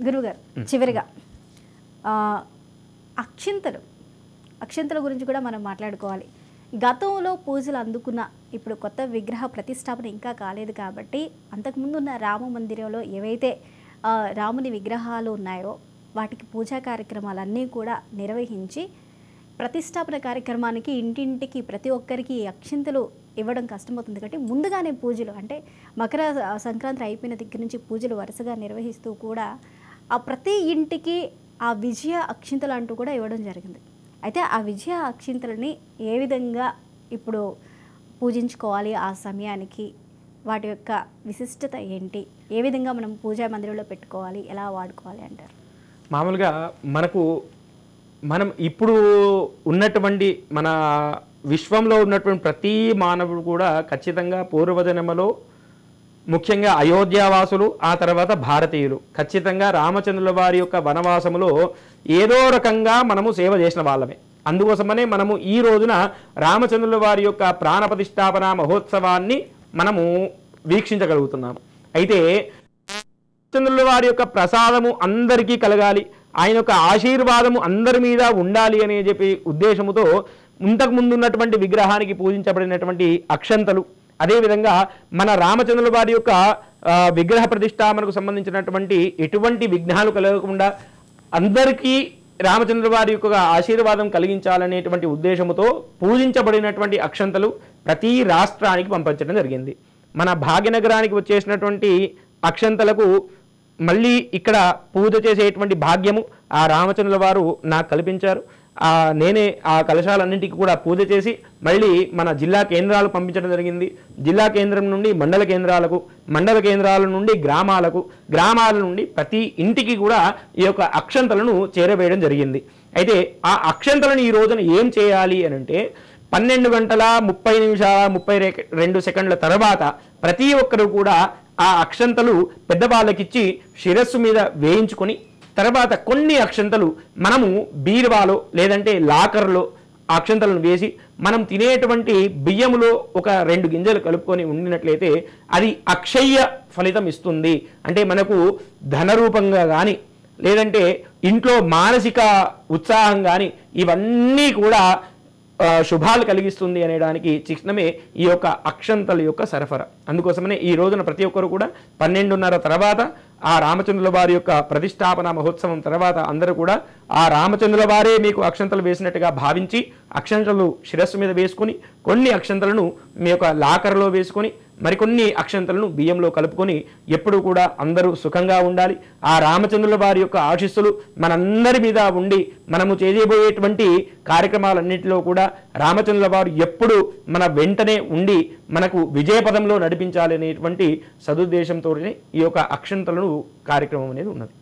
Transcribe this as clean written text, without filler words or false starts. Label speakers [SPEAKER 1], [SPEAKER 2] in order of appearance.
[SPEAKER 1] గురువుగారు చివరిగా అక్షింతలు అక్షింతల గురించి కూడా మనం మాట్లాడుకోవాలి. గతంలో పూజలు అందుకున్న ఇప్పుడు కొత్త విగ్రహ ప్రతిష్టాపన ఇంకా కాలేదు కాబట్టి అంతకుముందు ఉన్న రామ మందిరంలో ఏవైతే రాముని విగ్రహాలు ఉన్నాయో వాటికి పూజా కార్యక్రమాలన్నీ కూడా నిర్వహించి ప్రతిష్టాపన కార్యక్రమానికి ఇంటింటికి ప్రతి ఒక్కరికి అక్షింతలు ఇవ్వడం కష్టమవుతుంది కాబట్టి ముందుగానే పూజలు అంటే మకర సంక్రాంతి అయిపోయిన దగ్గర నుంచి పూజలు వరుసగా నిర్వహిస్తూ కూడా ఆ ప్రతి ఇంటికి ఆ విజయ అక్షింతలు అంటూ కూడా ఇవ్వడం జరిగింది. అయితే ఆ విజయ అక్షింతలని ఏ విధంగా ఇప్పుడు పూజించుకోవాలి, ఆ సమయానికి వాటి యొక్క విశిష్టత ఏంటి, ఏ విధంగా మనం పూజా మందిరంలో పెట్టుకోవాలి, ఎలా వాడుకోవాలి అంటారు?
[SPEAKER 2] మామూలుగా మనం ఇప్పుడు ఉన్నటువంటి మన విశ్వంలో ఉన్నటువంటి ప్రతి మానవుడు కూడా ఖచ్చితంగా పూర్వజన్మలో ముఖ్యంగా అయోధ్యావాసులు ఆ తర్వాత భారతీయులు ఖచ్చితంగా రామచంద్రుల వారి యొక్క వనవాసములో ఏదో రకంగా మనము సేవ చేసిన వాళ్ళమే. అందుకోసమనే మనము ఈ రోజున రామచంద్రుల వారి యొక్క ప్రాణ ప్రతిష్టాపన మహోత్సవాన్ని మనము వీక్షించగలుగుతున్నాము. అయితే రామచంద్రుల వారి యొక్క ప్రసాదము అందరికీ కలగాలి, ఆయన యొక్క ఆశీర్వాదము అందరి మీద ఉండాలి అనే చెప్పి ఉద్దేశముతో ఇంతకుముందు ఉన్నటువంటి విగ్రహానికి పూజించబడినటువంటి అక్షంతలు, అదేవిధంగా మన రామచంద్రుల వారి యొక్క విగ్రహ ప్రతిష్టాపనకు సంబంధించినటువంటి ఎటువంటి విఘ్నాలు కలగకుండా అందరికీ రామచంద్ర వారి యొక్క ఆశీర్వాదం కలిగించాలనేటువంటి ఉద్దేశంతో పూజించబడినటువంటి అక్షంతలు ప్రతి రాష్ట్రానికి పంపించడం జరిగింది. మన భాగ్యనగరానికి వచ్చేసినటువంటి అక్షంతలకు మళ్ళీ ఇక్కడ పూజ చేసేటువంటి భాగ్యము ఆ రామచంద్రుల వారు నాకు కల్పించారు. నేనే ఆ కలశాలన్నింటికి కూడా పూజ చేసి మళ్ళీ మన జిల్లా కేంద్రాలకు పంపించడం జరిగింది. జిల్లా కేంద్రం నుండి మండల కేంద్రాలకు, మండల కేంద్రాల నుండి గ్రామాలకు, గ్రామాల నుండి ప్రతి ఇంటికి కూడా ఈ యొక్క అక్షంతలను చేరవేయడం జరిగింది. అయితే ఆ అక్షంతలను ఈ రోజున ఏం చేయాలి అని అంటే 12:30 తర్వాత ప్రతి ఒక్కరు కూడా ఆ అక్షంతలు పెద్దవాళ్ళకిచ్చి శిరస్సు మీద వేయించుకొని తర్వాత కొన్ని అక్షంతలు మనము బీరువాలో లేదంటే లాకర్లో అక్షంతలను వేసి మనం తినేటువంటి బియ్యములో ఒక 2 గింజలు కలుపుకొని ఉండినట్లయితే అది అక్షయ్య ఫలితం ఇస్తుంది. అంటే మనకు ధనరూపంగా కానీ లేదంటే ఇంట్లో మానసిక ఉత్సాహం కానీ ఇవన్నీ కూడా శుభాలు కలిగిస్తుంది అనేదానికి చిహ్నమే ఈ యొక్క అక్షంతల యొక్క సరఫరా. అందుకోసమనే ఈ రోజున ప్రతి ఒక్కరు కూడా 12:30 తర్వాత ఆ రామచంద్రుల వారి యొక్క ప్రతిష్టాపన మహోత్సవం తర్వాత అందరూ కూడా ఆ రామచంద్రుల వారే మీకు అక్షంతలు వేసినట్టుగా భావించి అక్షంతలు శిరస్సు మీద వేసుకొని కొన్ని అక్షంతలను మీ యొక్క లాకర్లో వేసుకొని మరికొన్ని అక్షంతలను బియ్యంలో కలుపుకొని ఎప్పుడు కూడా అందరూ సుఖంగా ఉండాలి. ఆ రామచంద్రుల వారి యొక్క ఆశీస్సులు మనందరి మీద ఉండి మనము చేయబోయేటువంటి కార్యక్రమాలన్నింటిలో కూడా రామచంద్రుల వారు ఎప్పుడు మన వెంటనే ఉండి మనకు విజయపదంలో నడిపించాలి అనేటువంటి సదుద్దేశంతో ఈ యొక్క అక్షంతలను కార్యక్రమం అనేది ఉన్నది.